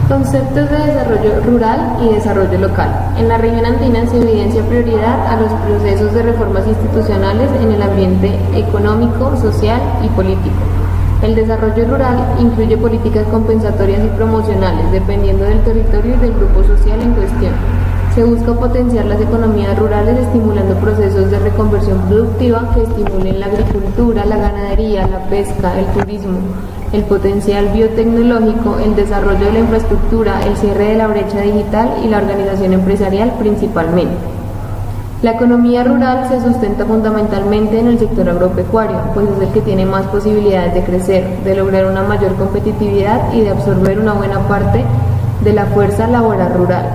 Conceptos de desarrollo rural y desarrollo local. En la región andina se evidencia prioridad a los procesos de reformas institucionales en el ambiente económico, social y político. El desarrollo rural incluye políticas compensatorias y promocionales, dependiendo del territorio y del grupo social en cuestión. Se busca potenciar las economías rurales estimulando procesos de reconversión productiva que estimulen la agricultura, la ganadería, la pesca, el turismo, el potencial biotecnológico, el desarrollo de la infraestructura, el cierre de la brecha digital y la organización empresarial principalmente. La economía rural se sustenta fundamentalmente en el sector agropecuario, pues es el que tiene más posibilidades de crecer, de lograr una mayor competitividad y de absorber una buena parte de la fuerza laboral rural.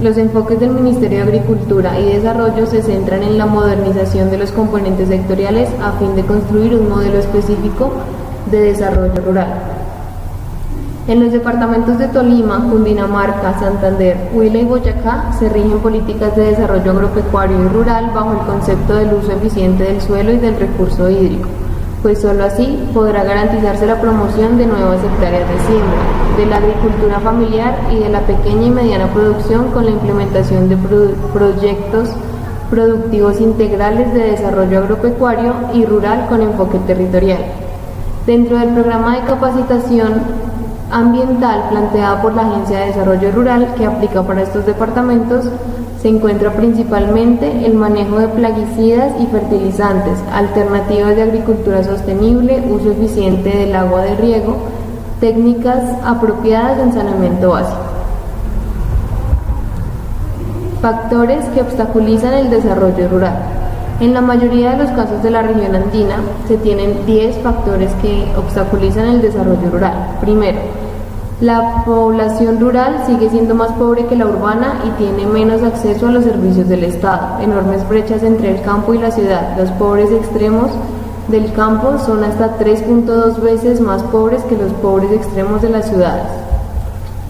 Los enfoques del Ministerio de Agricultura y Desarrollo se centran en la modernización de los componentes sectoriales a fin de construir un modelo específico de desarrollo rural. En los departamentos de Tolima, Cundinamarca, Santander, Huila y Boyacá se rigen políticas de desarrollo agropecuario y rural bajo el concepto del uso eficiente del suelo y del recurso hídrico, pues sólo así podrá garantizarse la promoción de nuevas hectáreas de siembra, de la agricultura familiar y de la pequeña y mediana producción con la implementación de proyectos productivos integrales de desarrollo agropecuario y rural con enfoque territorial. Dentro del programa de capacitación ambiental planteada por la Agencia de Desarrollo Rural que aplica para estos departamentos, se encuentra principalmente el manejo de plaguicidas y fertilizantes, alternativas de agricultura sostenible, uso eficiente del agua de riego, técnicas apropiadas en saneamiento básico. Factores que obstaculizan el desarrollo rural. En la mayoría de los casos de la región andina se tienen 10 factores que obstaculizan el desarrollo rural. Primero, la población rural sigue siendo más pobre que la urbana y tiene menos acceso a los servicios del Estado. Enormes brechas entre el campo y la ciudad. Los pobres extremos del campo son hasta 3.2 veces más pobres que los pobres extremos de las ciudades.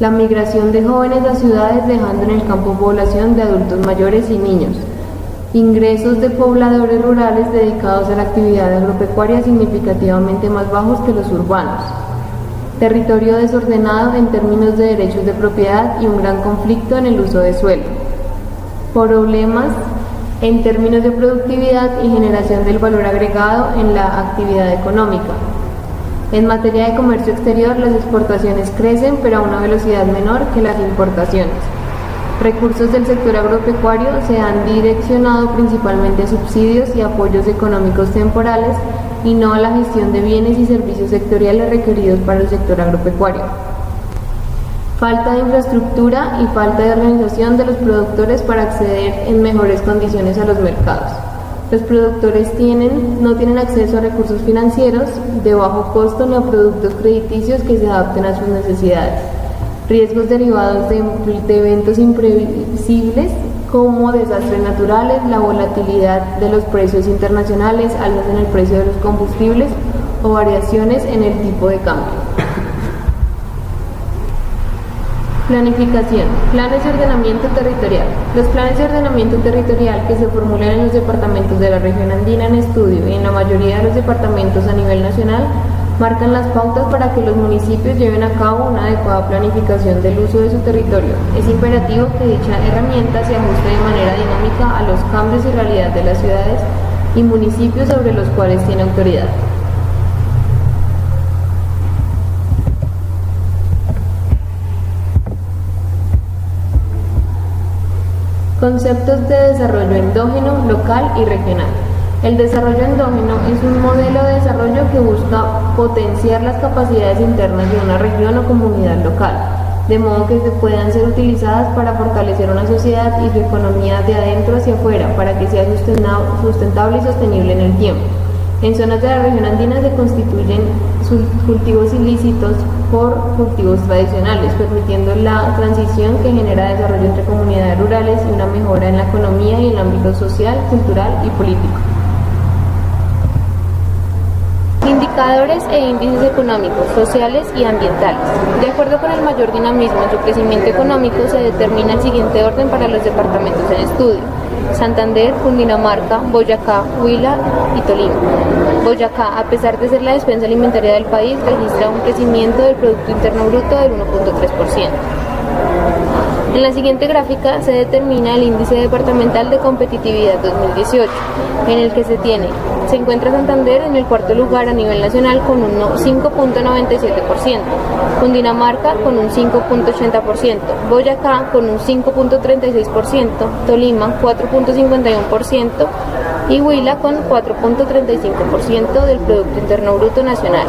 La migración de jóvenes a ciudades dejando en el campo población de adultos mayores y niños. Ingresos de pobladores rurales dedicados a la actividad agropecuaria significativamente más bajos que los urbanos. Territorio desordenado en términos de derechos de propiedad y un gran conflicto en el uso de suelo. Problemas en términos de productividad y generación del valor agregado en la actividad económica. En materia de comercio exterior, las exportaciones crecen, pero a una velocidad menor que las importaciones. Recursos del sector agropecuario se han direccionado principalmente a subsidios y apoyos económicos temporales y no a la gestión de bienes y servicios sectoriales requeridos para el sector agropecuario. Falta de infraestructura y falta de organización de los productores para acceder en mejores condiciones a los mercados. Los productores no tienen acceso a recursos financieros de bajo costo ni a productos crediticios que se adapten a sus necesidades. Riesgos derivados de eventos imprevisibles como desastres naturales, la volatilidad de los precios internacionales, alzas en el precio de los combustibles o variaciones en el tipo de cambio. Planificación. Planes de ordenamiento territorial. Los planes de ordenamiento territorial que se formulan en los departamentos de la región andina en estudio y en la mayoría de los departamentos a nivel nacional marcan las pautas para que los municipios lleven a cabo una adecuada planificación del uso de su territorio. Es imperativo que dicha herramienta se ajuste de manera dinámica a los cambios y realidad de las ciudades y municipios sobre los cuales tiene autoridad. Conceptos de desarrollo endógeno, local y regional. El desarrollo endógeno es un modelo de desarrollo que busca potenciar las capacidades internas de una región o comunidad local, de modo que puedan ser utilizadas para fortalecer una sociedad y su economía de adentro hacia afuera, para que sea sustentable y sostenible en el tiempo. En zonas de la región andina se constituyen sus cultivos ilícitos por cultivos tradicionales, permitiendo la transición que genera desarrollo entre comunidades rurales y una mejora en la economía y en el ámbito social, cultural y político. Indicadores e índices económicos, sociales y ambientales. De acuerdo con el mayor dinamismo en su crecimiento económico, se determina el siguiente orden para los departamentos en estudio. Santander, Cundinamarca, Boyacá, Huila y Tolima. Boyacá, a pesar de ser la despensa alimentaria del país, registra un crecimiento del Producto Interno Bruto del 1.3%. En la siguiente gráfica se determina el índice departamental de competitividad 2018, en el que se encuentra Santander en el cuarto lugar a nivel nacional con un 5.97%, Cundinamarca con un 5.80%, Boyacá con un 5.36%, Tolima 4.51% y Huila con 4.35% del Producto Interno Bruto Nacional.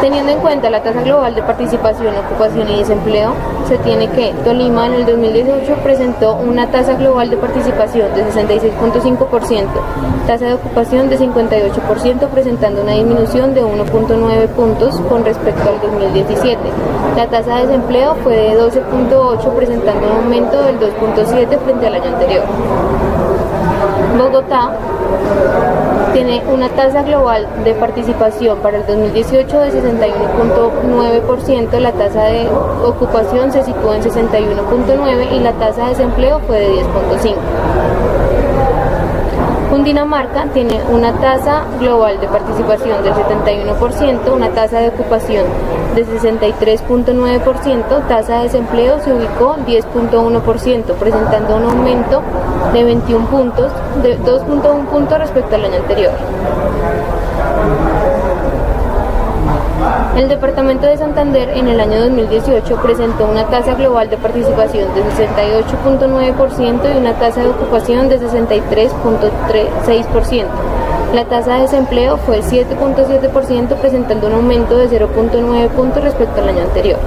Teniendo en cuenta la tasa global de participación, ocupación y desempleo, se tiene que Tolima en el 2018 presentó una tasa global de participación de 66.5%, tasa de ocupación de 58%, presentando una disminución de 1.9 puntos con respecto al 2017. La tasa de desempleo fue de 12.8, presentando un aumento del 2.7 frente al año anterior. Bogotá tiene una tasa global de participación para el 2018 de 61.9%, la tasa de ocupación se situó en 61.9% y la tasa de desempleo fue de 10.5%. Cundinamarca tiene una tasa global de participación del 71%, una tasa de ocupación de 63.9%, tasa de desempleo se ubicó 10.1%, presentando un aumento de 21 puntos, de 2.1 puntos respecto al año anterior. El departamento de Santander en el año 2018 presentó una tasa global de participación de 68.9% y una tasa de ocupación de 63.6%. La tasa de desempleo fue 7.7%, presentando un aumento de 0.9 puntos respecto al año anterior.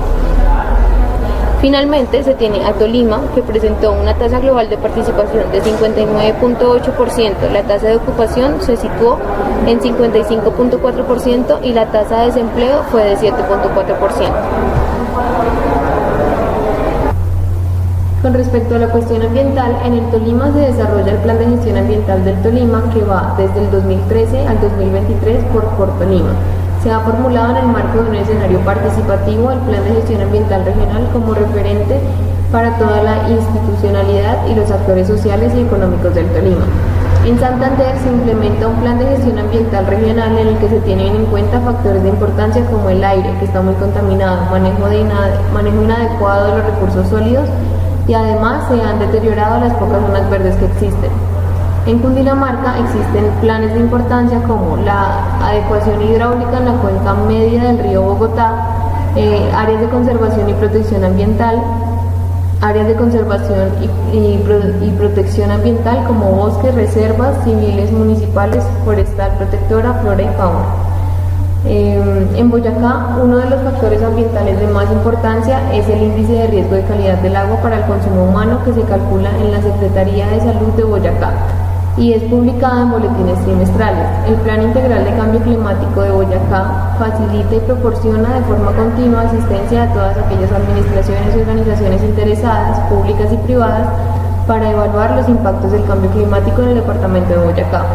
Finalmente, se tiene a Tolima, que presentó una tasa global de participación de 59.8%, la tasa de ocupación se situó en 55.4% y la tasa de desempleo fue de 7.4%. Con respecto a la cuestión ambiental, en el Tolima se desarrolla el Plan de Gestión Ambiental del Tolima, que va desde el 2013 al 2023 por Tolima. Se ha formulado en el marco de un escenario participativo el Plan de Gestión Ambiental Regional como referente para toda la institucionalidad y los actores sociales y económicos del Tolima. En Santander se implementa un Plan de Gestión Ambiental Regional en el que se tienen en cuenta factores de importancia como el aire, que está muy contaminado, manejo inadecuado de los recursos sólidos y además se han deteriorado las pocas zonas verdes que existen. En Cundinamarca existen planes de importancia como la adecuación hidráulica en la cuenca media del río Bogotá, áreas de conservación y protección ambiental, áreas de conservación y protección ambiental como bosques, reservas civiles, municipales, forestal, protectora, flora y fauna. En Boyacá, uno de los factores ambientales de más importancia es el índice de riesgo de calidad del agua para el consumo humano que se calcula en la Secretaría de Salud de Boyacá y es publicada en boletines trimestrales. El Plan Integral de Cambio Climático de Boyacá facilita y proporciona de forma continua asistencia a todas aquellas administraciones y organizaciones interesadas, públicas y privadas, para evaluar los impactos del cambio climático en el departamento de Boyacá.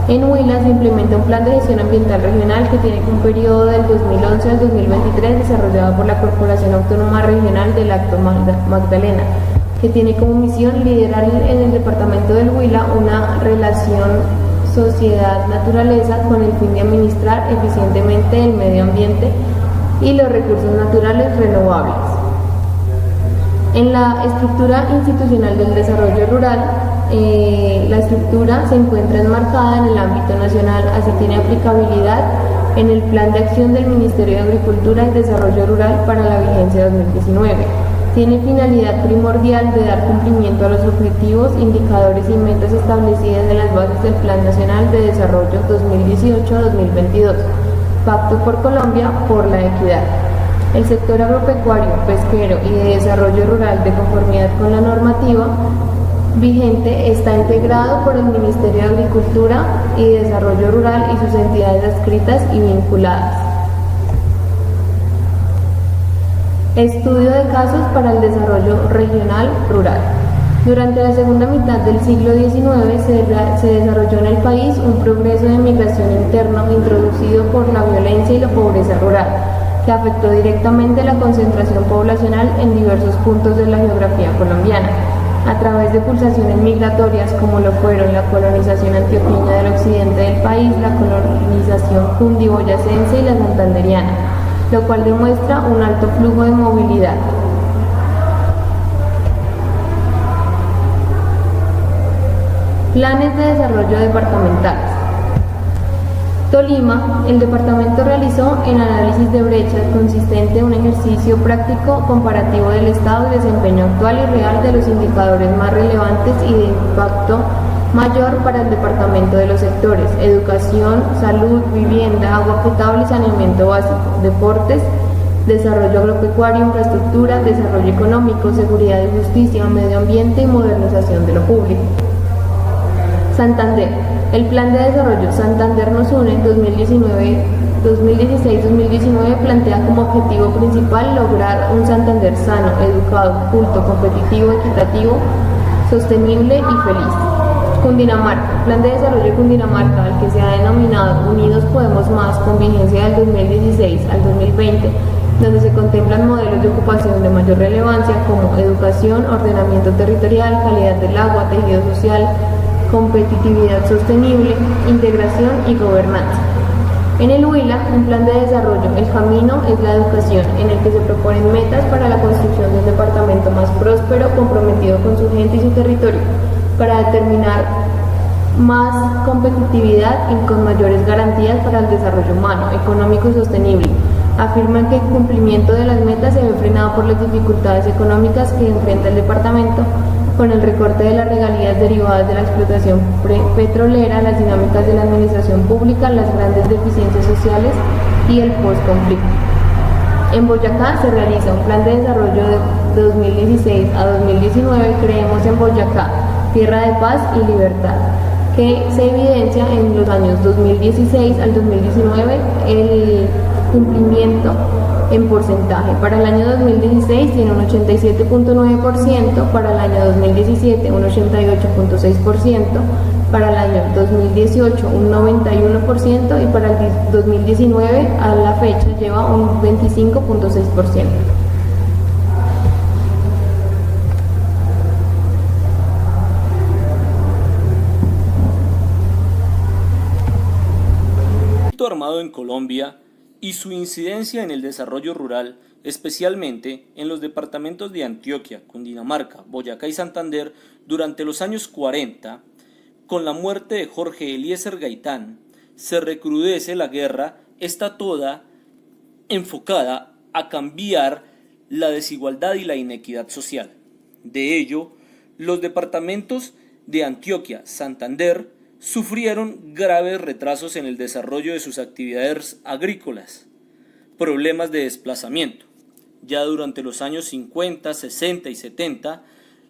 En Huila se implementa un plan de gestión ambiental regional que tiene un periodo del 2011 al 2023 desarrollado por la Corporación Autónoma Regional del Acto Magdalena, que tiene como misión liderar en el departamento del Huila una relación sociedad-naturaleza con el fin de administrar eficientemente el medio ambiente y los recursos naturales renovables. En la estructura institucional del desarrollo rural, la estructura se encuentra enmarcada en el ámbito nacional, así tiene aplicabilidad en el Plan de Acción del Ministerio de Agricultura y Desarrollo Rural para la vigencia 2019. Tiene finalidad primordial de dar cumplimiento a los objetivos, indicadores y metas establecidas en las bases del Plan Nacional de Desarrollo 2018-2022, Pacto por Colombia por la Equidad. El sector agropecuario, pesquero y de desarrollo rural, de conformidad con la normativa vigente, está integrado por el Ministerio de Agricultura y Desarrollo Rural y sus entidades adscritas y vinculadas. Estudio de casos para el desarrollo regional rural. Durante la segunda mitad del siglo XIX se desarrolló en el país un progreso de migración interno introducido por la violencia y la pobreza rural, que afectó directamente la concentración poblacional en diversos puntos de la geografía colombiana. a través de pulsaciones migratorias como lo fueron la colonización antioqueña del occidente del país, la colonización cundiboyacense y la santanderiana, lo cual demuestra un alto flujo de movilidad. Planes de desarrollo departamentales. Tolima, el departamento realizó el análisis de brechas consistente en un ejercicio práctico comparativo del estado y desempeño actual y real de los indicadores más relevantes y de impacto mayor para el departamento de los sectores: educación, salud, vivienda, agua potable y saneamiento básico, deportes, desarrollo agropecuario, infraestructura, desarrollo económico, seguridad y justicia, medio ambiente y modernización de lo público. Santander. El Plan de Desarrollo Santander nos une 2016-2019 plantea como objetivo principal lograr un Santander sano, educado, culto, competitivo, equitativo, sostenible y feliz. Cundinamarca. Plan de Desarrollo de Cundinamarca, al que se ha denominado Unidos Podemos Más, con vigencia del 2016 al 2020, donde se contemplan modelos de ocupación de mayor relevancia como educación, ordenamiento territorial, calidad del agua, tejido social, competitividad sostenible, integración y gobernanza. En el Huila, un plan de desarrollo, el camino es la educación, en el que se proponen metas para la construcción de un departamento más próspero, comprometido con su gente y su territorio, para determinar más competitividad y con mayores garantías para el desarrollo humano, económico y sostenible. Afirman que el cumplimiento de las metas se ve frenado por las dificultades económicas que enfrenta el departamento, con el recorte de las regalías derivadas de la explotación petrolera, las dinámicas de la administración pública, las grandes deficiencias sociales y el postconflicto. En Boyacá se realiza un plan de desarrollo de 2016 a 2019, Creemos en Boyacá, tierra de paz y libertad, que se evidencia en los años 2016 al 2019 el cumplimiento en porcentaje. Para el año 2016 tiene un 87.9%, para el año 2017 un 88.6%, para el año 2018 un 91% y para el 2019 a la fecha lleva un 25.6%. Armado en Colombia y su incidencia en el desarrollo rural, especialmente en los departamentos de Antioquia, Cundinamarca, Boyacá y Santander durante los años 40, con la muerte de Jorge Eliezer Gaitán, se recrudece la guerra, está toda enfocada a cambiar la desigualdad y la inequidad social. De ello, los departamentos de Antioquia, Santander, sufrieron graves retrasos en el desarrollo de sus actividades agrícolas, problemas de desplazamiento. Ya durante los años 50, 60 y 70,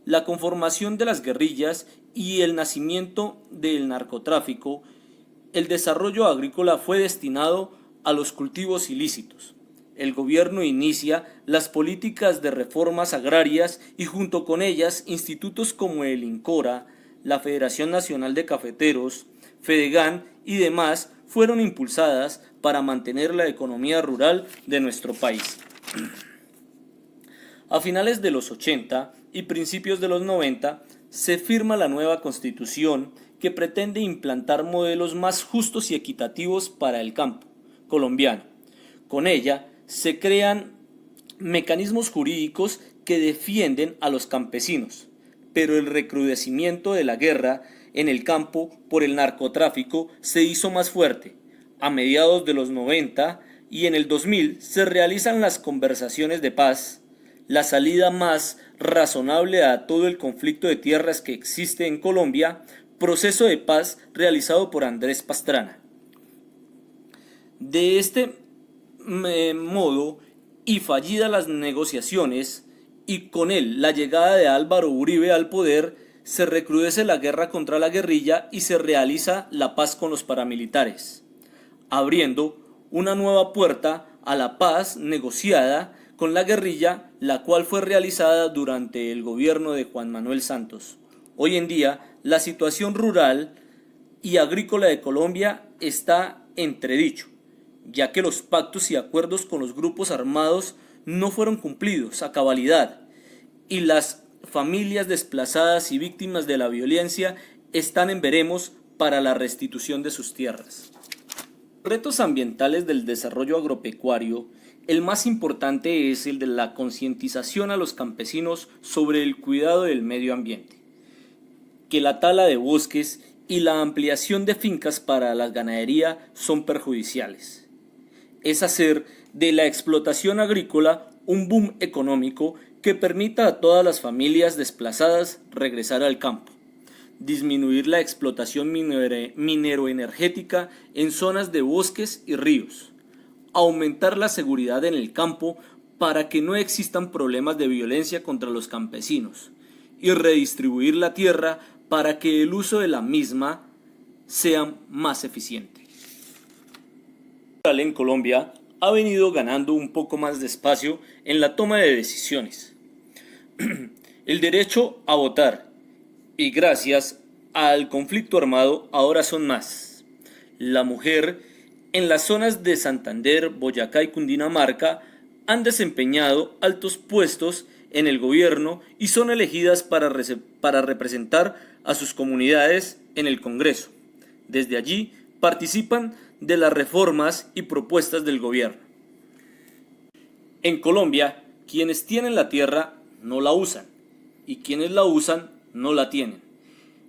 la conformación de las guerrillas y el nacimiento del narcotráfico, el desarrollo agrícola fue destinado a los cultivos ilícitos. El gobierno inicia las políticas de reformas agrarias y junto con ellas institutos como el INCORA, la Federación Nacional de Cafeteros, Fedegan y demás fueron impulsadas para mantener la economía rural de nuestro país. A finales de los 80 y principios de los 90 se firma la nueva Constitución que pretende implantar modelos más justos y equitativos para el campo colombiano. Con ella se crean mecanismos jurídicos que defienden a los campesinos, pero el recrudecimiento de la guerra en el campo por el narcotráfico se hizo más fuerte. A mediados de los 90 y en el 2000 se realizan las conversaciones de paz, la salida más razonable a todo el conflicto de tierras que existe en Colombia, proceso de paz realizado por Andrés Pastrana. De este modo, y fallidas las negociaciones, y con él la llegada de Álvaro Uribe al poder, se recrudece la guerra contra la guerrilla y se realiza la paz con los paramilitares, abriendo una nueva puerta a la paz negociada con la guerrilla, la cual fue realizada durante el gobierno de Juan Manuel Santos. Hoy en día, la situación rural y agrícola de Colombia está entredicho, ya que los pactos y acuerdos con los grupos armados no fueron cumplidos a cabalidad y las familias desplazadas y víctimas de la violencia están en veremos para la restitución de sus tierras. Los retos ambientales del desarrollo agropecuario, el más importante es el de la concientización a los campesinos sobre el cuidado del medio ambiente, que la tala de bosques y la ampliación de fincas para la ganadería son perjudiciales. Es hacer de la explotación agrícola un boom económico que permita a todas las familias desplazadas regresar al campo, disminuir la explotación mineroenergética en zonas de bosques y ríos, aumentar la seguridad en el campo para que no existan problemas de violencia contra los campesinos y redistribuir la tierra para que el uso de la misma sea más eficiente. En Colombia ha venido ganando un poco más de espacio en la toma de decisiones. El derecho a votar y gracias al conflicto armado ahora son más. La mujer en las zonas de Santander, Boyacá y Cundinamarca han desempeñado altos puestos en el gobierno y son elegidas para representar a sus comunidades en el Congreso. Desde allí participan de las reformas y propuestas del gobierno. En Colombia, quienes tienen la tierra no la usan y quienes la usan no la tienen.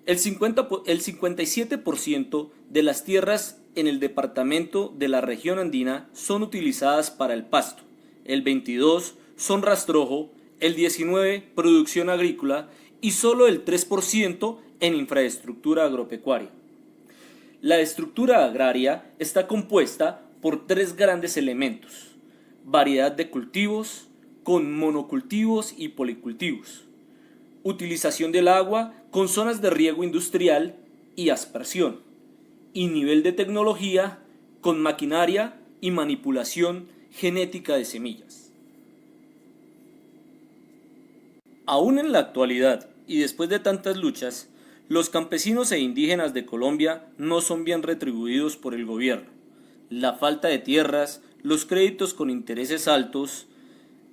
El 57% de las tierras en el departamento de la región andina son utilizadas para el pasto, el 22% son rastrojo, el 19% producción agrícola y solo el 3% en infraestructura agropecuaria. La estructura agraria está compuesta por 3 grandes elementos: variedad de cultivos, con monocultivos y policultivos, utilización del agua con zonas de riego industrial y aspersión, y nivel de tecnología con maquinaria y manipulación genética de semillas. Aún en la actualidad y después de tantas luchas, los campesinos e indígenas de Colombia no son bien retribuidos por el gobierno. La falta de tierras, los créditos con intereses altos,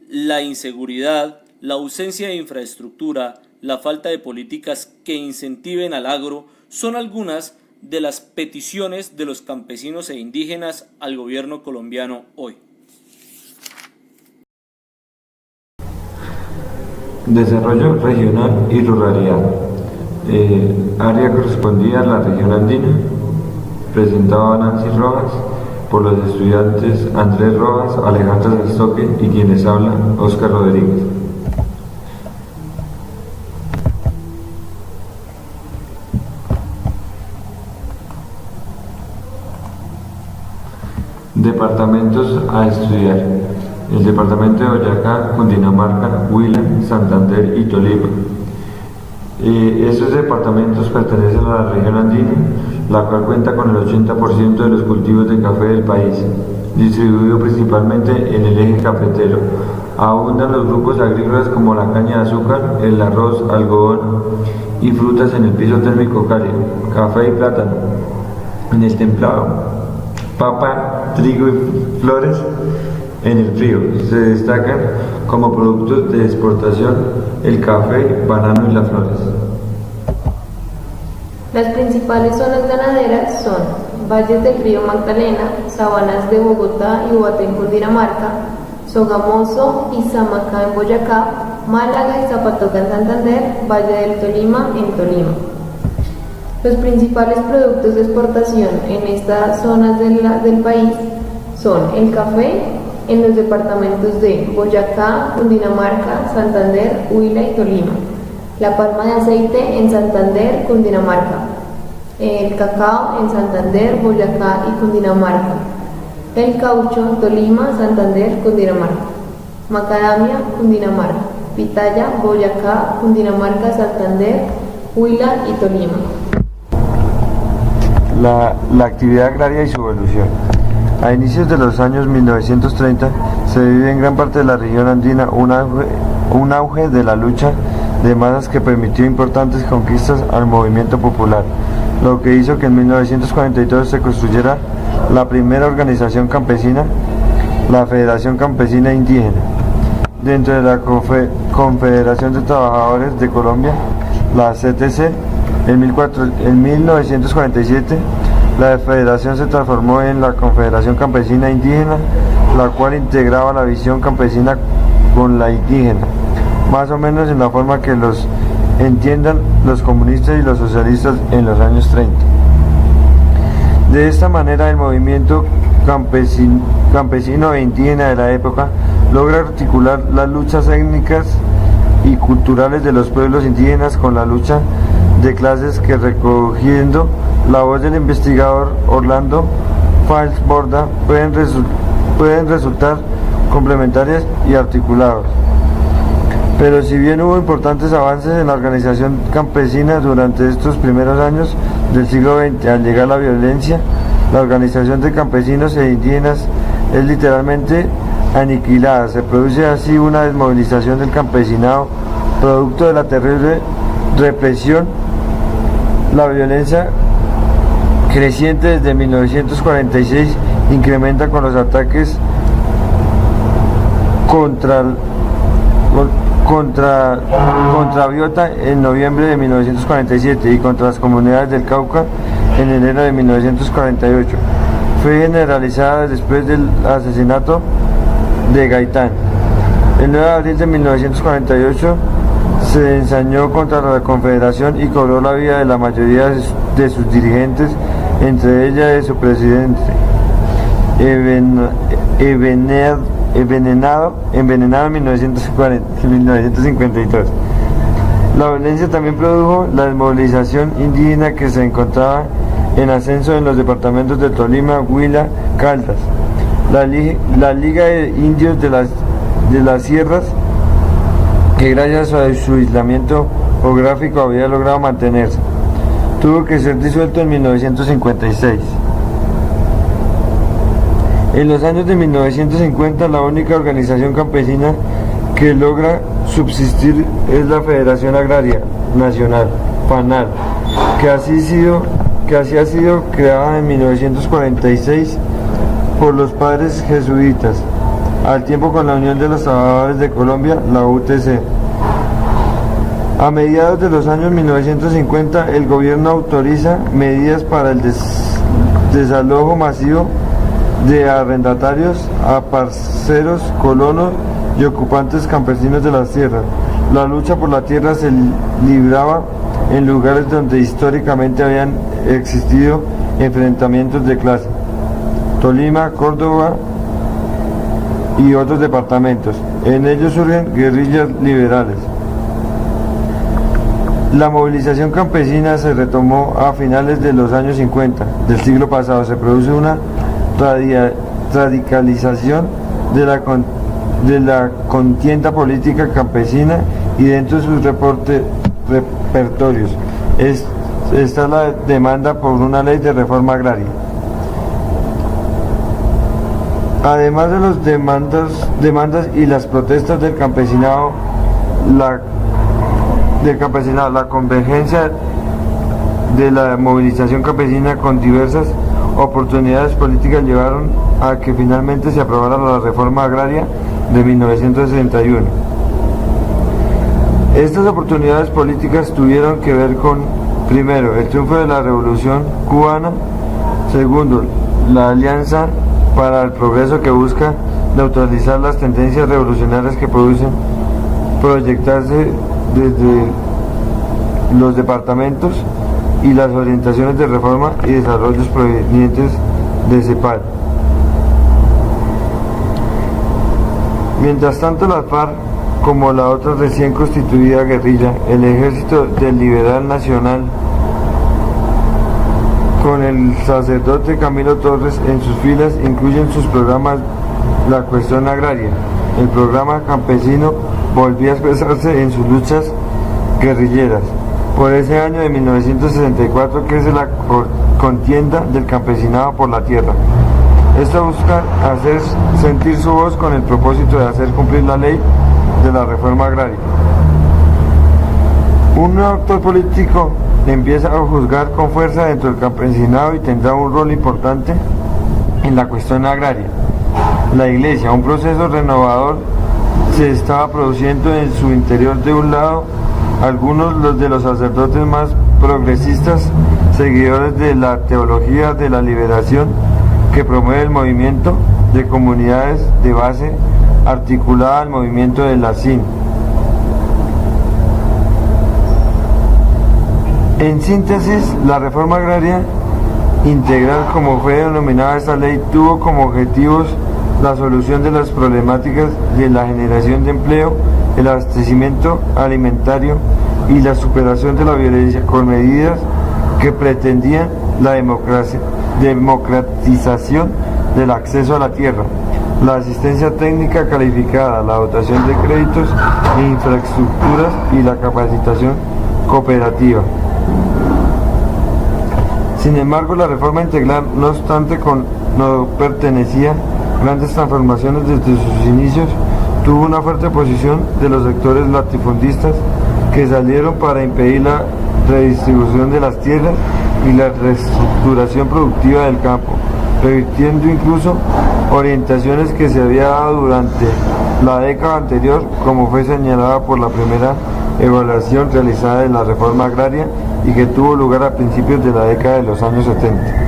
la inseguridad, la ausencia de infraestructura, la falta de políticas que incentiven al agro son algunas de las peticiones de los campesinos e indígenas al gobierno colombiano hoy. Desarrollo regional y ruralidad. Área correspondida a la región andina, presentaba Nancy Rojas, por los estudiantes Andrés Rojas, Alejandra Sastoque y quienes hablan, Óscar Rodríguez. Departamentos a estudiar. El departamento de Boyacá, Cundinamarca, Huila, Santander y Tolima. Estos departamentos pertenecen a la región andina, la cual cuenta con el 80% de los cultivos de café del país, distribuido principalmente en el eje cafetero. Abundan los grupos agrícolas como la caña de azúcar, el arroz, algodón y frutas en el piso térmico cálido, café y plátano en el templado, papa, trigo y flores en el frío. Se destacan como productos de exportación el café, banano y las flores. Las principales zonas ganaderas son valles del río Magdalena, sabanas de Bogotá y Ubaté en Cundinamarca, Sogamoso y Samacá en Boyacá, Málaga y Zapatoca en Santander, Valle del Tolima en Tolima. Los principales productos de exportación en estas zonas del país son el café en los departamentos de Boyacá, Cundinamarca, Santander, Huila y Tolima, la palma de aceite en Santander, Cundinamarca, el cacao en Santander, Boyacá y Cundinamarca, el caucho, Tolima, Santander, Cundinamarca, macadamia, Cundinamarca, pitaya, Boyacá, Cundinamarca, Santander, Huila y Tolima. La actividad agraria y su evolución. A inicios de los años 1930 se vive en gran parte de la región andina un auge de la lucha de masas que permitió importantes conquistas al movimiento popular, lo que hizo que en 1942 se construyera la primera organización campesina, la Federación Campesina Indígena, dentro de la Confederación de Trabajadores de Colombia, la CTC. En 1947, la federación se transformó en la Confederación Campesina Indígena, la cual integraba la visión campesina con la indígena, más o menos en la forma que los entiendan los comunistas y los socialistas en los años 30. De esta manera, el movimiento campesino e indígena de la época logra articular las luchas étnicas y culturales de los pueblos indígenas con la lucha de clases que, recogiendo la voz del investigador Orlando Fals Borda, pueden resultar complementarias y articulados. Pero si bien hubo importantes avances en la organización campesina durante estos primeros años del siglo XX, al llegar la violencia, la organización de campesinos e indígenas es literalmente aniquilada. Se produce así una desmovilización del campesinado, producto de la terrible represión. La violencia creciente desde 1946 incrementa con los ataques contra Biota en noviembre de 1947 y contra las comunidades del Cauca en enero de 1948. Fue generalizada después del asesinato de Gaitán. El 9 de abril de 1948 se ensañó contra la Confederación y cobró la vida de la mayoría de sus dirigentes, entre ellas de su presidente, envenenado en 1952. La violencia también produjo la desmovilización indígena que se encontraba en ascenso en los departamentos de Tolima, Huila, Caldas. La Liga de Indios de las Sierras, que gracias a su aislamiento geográfico había logrado mantenerse, tuvo que ser disuelto en 1956. En los años de 1950, la única organización campesina que logra subsistir es la Federación Agraria Nacional, FANAL, que así ha sido creada en 1946 por los padres jesuitas, al tiempo con la Unión de los Trabajadores de Colombia, la UTC. A mediados de los años 1950, el gobierno autoriza medidas para el desalojo masivo de arrendatarios a parceros, colonos y ocupantes campesinos de las tierras. La lucha por la tierra se libraba en lugares donde históricamente habían existido enfrentamientos de clase: Tolima, Córdoba y otros departamentos. En ellos surgen guerrillas liberales. La movilización campesina se retomó a finales de los años 50 del siglo pasado. Se produce una radicalización de la contienda política campesina y dentro de sus repertorios está la demanda por una ley de reforma agraria. Además de las demandas y las protestas del campesinado, la convergencia de la movilización campesina con diversas oportunidades políticas llevaron a que finalmente se aprobara la reforma agraria de 1961. Estas oportunidades políticas tuvieron que ver con, primero, el triunfo de la Revolución Cubana; segundo, la Alianza para el Progreso, que busca neutralizar las tendencias revolucionarias que producen proyectarse desde los departamentos, y las orientaciones de reforma y desarrollos provenientes de CEPAL. Mientras tanto, las FARC, como la otra recién constituida guerrilla, el Ejército del Liberal Nacional, con el sacerdote Camilo Torres en sus filas, incluyen sus programas la cuestión agraria. El programa campesino volvía a expresarse en sus luchas guerrilleras. Por ese año de 1964 crece la contienda del campesinado por la tierra. Esta busca hacer sentir su voz con el propósito de hacer cumplir la ley de la reforma agraria. Un nuevo actor político empieza a juzgar con fuerza dentro del campesinado y tendrá un rol importante en la cuestión agraria: la Iglesia. Un proceso renovador se estaba produciendo en su interior. De un lado, algunos de los sacerdotes más progresistas, seguidores de la teología de la liberación que promueve el movimiento de comunidades de base articulada al movimiento de la CIN. En síntesis, la reforma agraria integral, como fue denominada esta ley, tuvo como objetivos la solución de las problemáticas de la generación de empleo, el abastecimiento alimentario y la superación de la violencia, con medidas que pretendían la democratización del acceso a la tierra, la asistencia técnica calificada, la dotación de créditos e infraestructuras y la capacitación cooperativa. Sin embargo, la reforma integral, no obstante, no pertenecía a grandes transformaciones desde sus inicios, tuvo una fuerte oposición de los sectores latifundistas que salieron para impedir la redistribución de las tierras y la reestructuración productiva del campo, revirtiendo incluso orientaciones que se había dado durante la década anterior, como fue señalada por la primera evaluación realizada de la reforma agraria y que tuvo lugar a principios de la década de los años 70.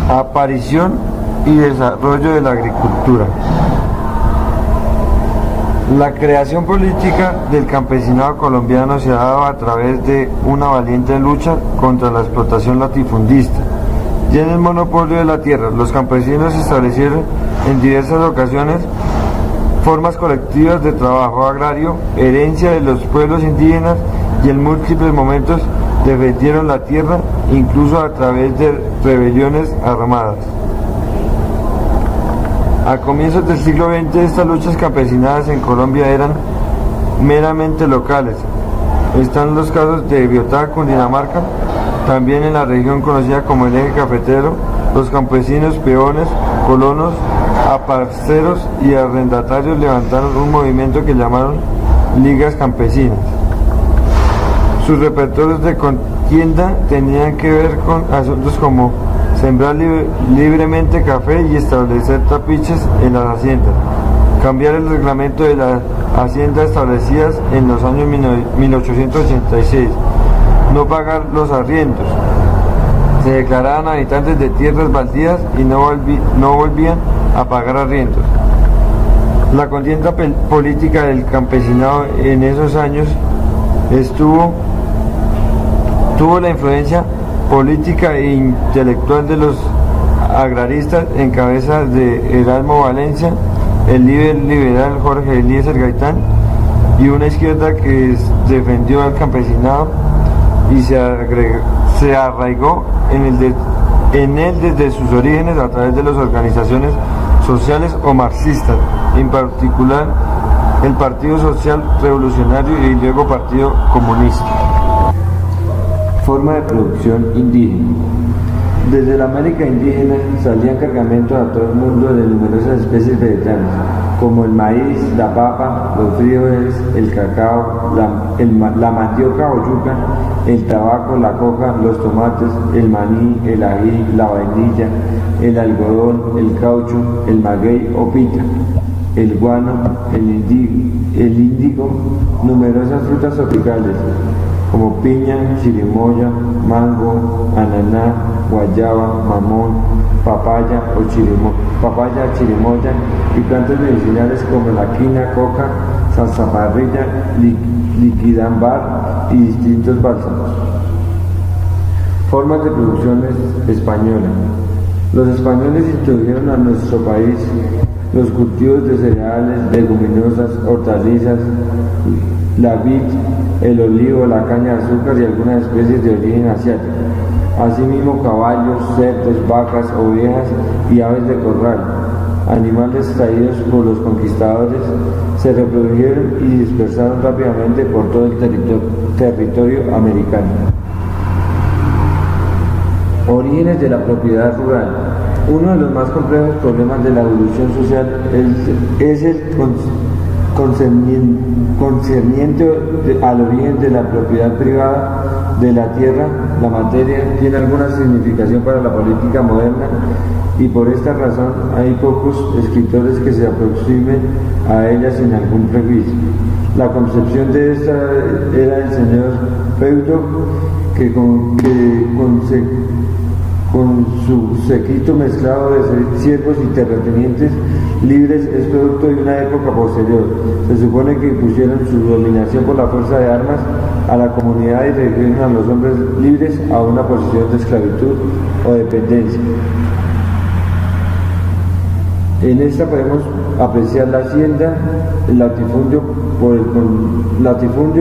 Aparición y desarrollo de la agricultura. La creación política del campesinado colombiano se ha dado a través de una valiente lucha contra la explotación latifundista. Ya en el monopolio de la tierra, los campesinos establecieron en diversas ocasiones formas colectivas de trabajo agrario, herencia de los pueblos indígenas, y en múltiples momentos defendieron la tierra, incluso a través de rebeliones armadas. A comienzos del siglo XX, estas luchas campesinadas en Colombia eran meramente locales. Están los casos de Biotá, Cundinamarca, también en la región conocida como el Eje Cafetero. Los campesinos, peones, colonos, aparceros y arrendatarios levantaron un movimiento que llamaron Ligas Campesinas. Sus repertorios de contienda tenían que ver con asuntos como sembrar libremente café y establecer trapiches en las haciendas, cambiar el reglamento de las haciendas establecidas en los años 1886, no pagar los arriendos, se declaraban habitantes de tierras baldías y no volvían a pagar arriendos. La contienda política del campesinado en esos años tuvo la influencia política e intelectual de los agraristas en cabeza de Erasmo Valencia, el líder liberal Jorge Eliezer Gaitán, y una izquierda que defendió al campesinado y se arraigó en él desde sus orígenes a través de las organizaciones sociales o marxistas, en particular el Partido Social Revolucionario y luego Partido Comunista. Forma de producción indígena. Desde la América indígena salían cargamentos a todo el mundo de numerosas especies vegetales, como el maíz, la papa, los frijoles, el cacao, la mandioca o yuca, el tabaco, la coca, los tomates, el maní, el ají, la vainilla, el algodón, el caucho, el maguey o pita, el guano, el índigo, numerosas frutas tropicales, como piña, chirimoya, mango, ananá, guayaba, mamón, papaya, chirimoya y plantas medicinales como la quina, coca, zarzaparrilla, liquidambar y distintos bálsamos. Formas de producciones españolas. Los españoles introdujeron a nuestro país los cultivos de cereales, leguminosas, hortalizas, la vid, el olivo, la caña de azúcar y algunas especies de origen asiático. Asimismo, caballos, cerdos, vacas, ovejas y aves de corral, animales traídos por los conquistadores, se reprodujeron y dispersaron rápidamente por todo el territorio americano. Orígenes de la propiedad rural. Uno de los más complejos problemas de la evolución social es el concerniente al origen de la propiedad privada de la tierra, la materia, tiene alguna significación para la política moderna y por esta razón hay pocos escritores que se aproximen a ella sin algún prejuicio. La concepción de esta era el señor Feudo, que con su séquito mezclado de siervos y terratenientes libres es producto de una época posterior. Se supone que impusieron su dominación por la fuerza de armas a la comunidad y redujeron a los hombres libres a una posición de esclavitud o dependencia. En esta podemos apreciar la hacienda, el latifundio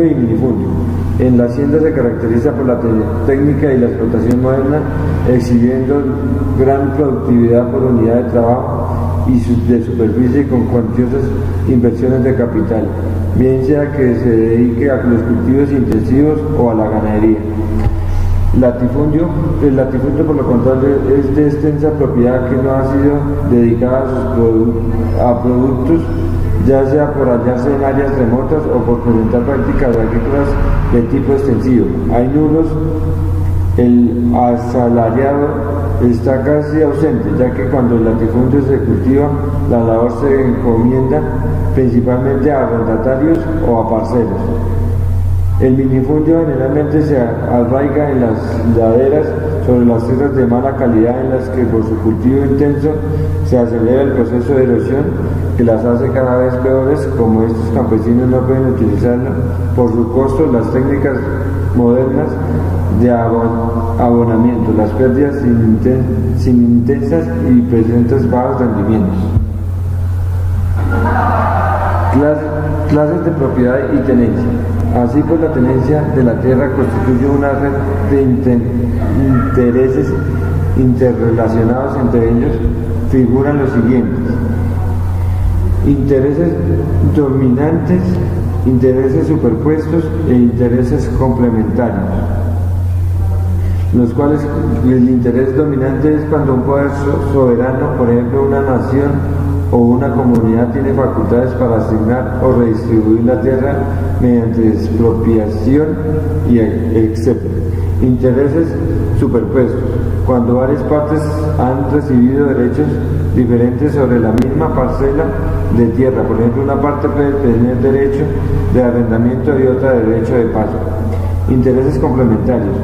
y minifundio. En la hacienda se caracteriza por la técnica y la explotación moderna, exhibiendo gran productividad por unidad de trabajo y de superficie con cuantiosas inversiones de capital, bien sea que se dedique a los cultivos intensivos o a la ganadería. El latifundio por lo contrario es de extensa propiedad que no ha sido dedicada a productos, ya sea por hallarse en áreas remotas o por presentar prácticas agrícolas de tipo extensivo. Hay nulos, el asalariado está casi ausente, ya que cuando el latifundio se cultiva, la labor se encomienda principalmente a arrendatarios o a parceros. El minifundio generalmente se arraiga en las laderas sobre las tierras de mala calidad en las que por su cultivo intenso se acelera el proceso de erosión que las hace cada vez peores. Como estos campesinos no pueden utilizarlo por su costo, las técnicas modernas de abonamiento, las pérdidas sin intensas y presentan bajos rendimientos. Clases de propiedad y tenencia. Así pues, la tenencia de la tierra constituye una red de intereses interrelacionados. Entre ellos figuran los siguientes: intereses dominantes, intereses superpuestos e intereses complementarios, los cuales el interés dominante es cuando un poder soberano, por ejemplo una nación o una comunidad, tiene facultades para asignar o redistribuir la tierra mediante expropiación y etc. Intereses superpuestos, cuando varias partes han recibido derechos diferentes sobre la misma parcela de tierra. Por ejemplo, una parte puede tener derecho de arrendamiento y otra derecho de paso. Intereses complementarios,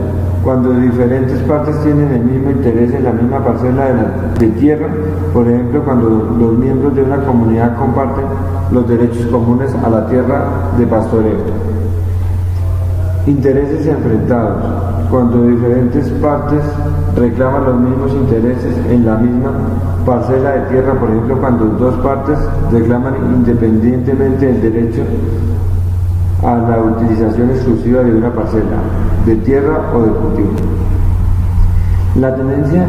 cuando diferentes partes tienen el mismo interés en la misma parcela de tierra. Por ejemplo, cuando los miembros de una comunidad comparten los derechos comunes a la tierra de pastoreo. Intereses enfrentados, cuando diferentes partes reclaman los mismos intereses en la misma parcela de tierra. Por ejemplo, cuando dos partes reclaman independientemente el derecho a la utilización exclusiva de una parcela de tierra o de cultivo. La tenencia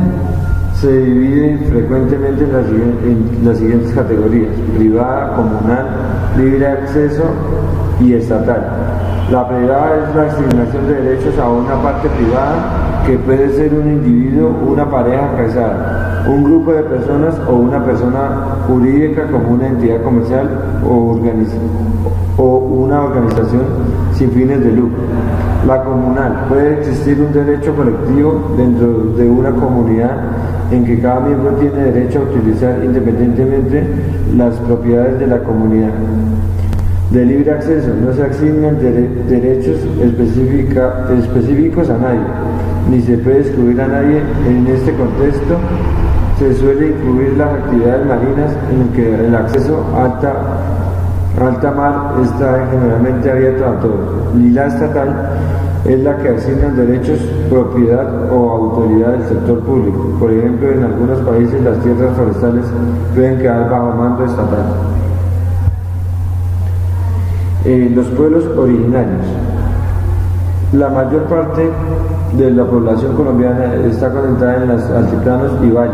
se divide frecuentemente en las siguientes categorías: privada, comunal, libre acceso y estatal. La privada es la asignación de derechos a una parte privada, que puede ser un individuo, una pareja casada, un grupo de personas o una persona jurídica como una entidad comercial o una organización sin fines de lucro. La comunal: puede existir un derecho colectivo dentro de una comunidad en que cada miembro tiene derecho a utilizar independientemente las propiedades de la comunidad. De libre acceso: no se asignan derechos específicos a nadie, ni se puede excluir a nadie. En este contexto se suele incluir las actividades marinas en que el acceso a alta mar está generalmente abierto a todos. Y la estatal es la que asigna derechos, propiedad o autoridad del sector público. Por ejemplo, en algunos países las tierras forestales pueden quedar bajo mando estatal. Los pueblos originarios. La mayor parte de la población colombiana está concentrada en los altiplanos y valles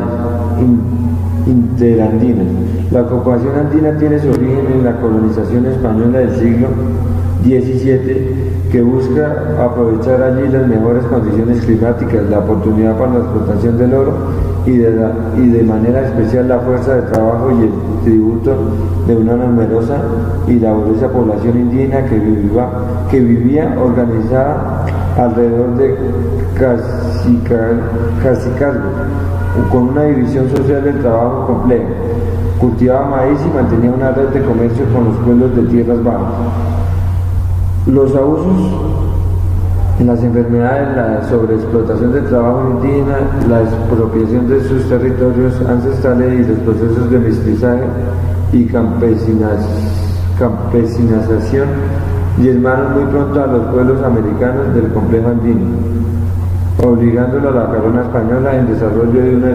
interandinos. La ocupación andina tiene su origen en la colonización española del siglo XVII, que busca aprovechar allí las mejores condiciones climáticas, la oportunidad para la explotación del oro y de manera especial la fuerza de trabajo y el tributo de una numerosa y laboriosa población indígena que vivía organizada alrededor de Cacicazgo, con una división social del trabajo compleja. Cultivaba maíz y mantenía una red de comercio con los pueblos de tierras bajas. Los abusos, las enfermedades, la sobreexplotación del trabajo indígena, la expropiación de sus territorios ancestrales y los procesos de mestizaje y campesinización diezmaron muy pronto a los pueblos americanos del complejo andino, obligándolo a la corona española en desarrollo de una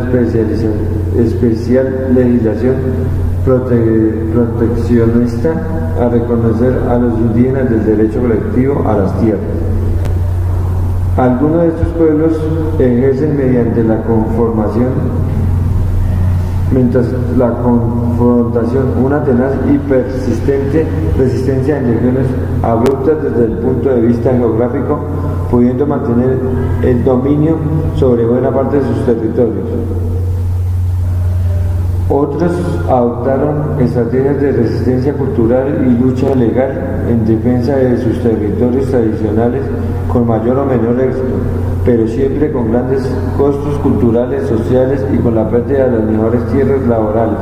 especial legislación proteccionista a reconocer a los indígenas del derecho colectivo a las tierras. Algunos de estos pueblos ejercen mediante la confrontación una tenaz y persistente resistencia en regiones abruptas desde el punto de vista geográfico, pudiendo mantener el dominio sobre buena parte de sus territorios. Otros adoptaron estrategias de resistencia cultural y lucha legal en defensa de sus territorios tradicionales con mayor o menor éxito, pero siempre con grandes costos culturales, sociales y con la pérdida de las mejores tierras laborales,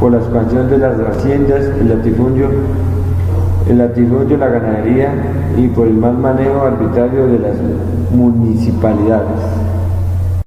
por la expansión de las haciendas, el latifundio, la ganadería y por el mal manejo arbitrario de las municipalidades.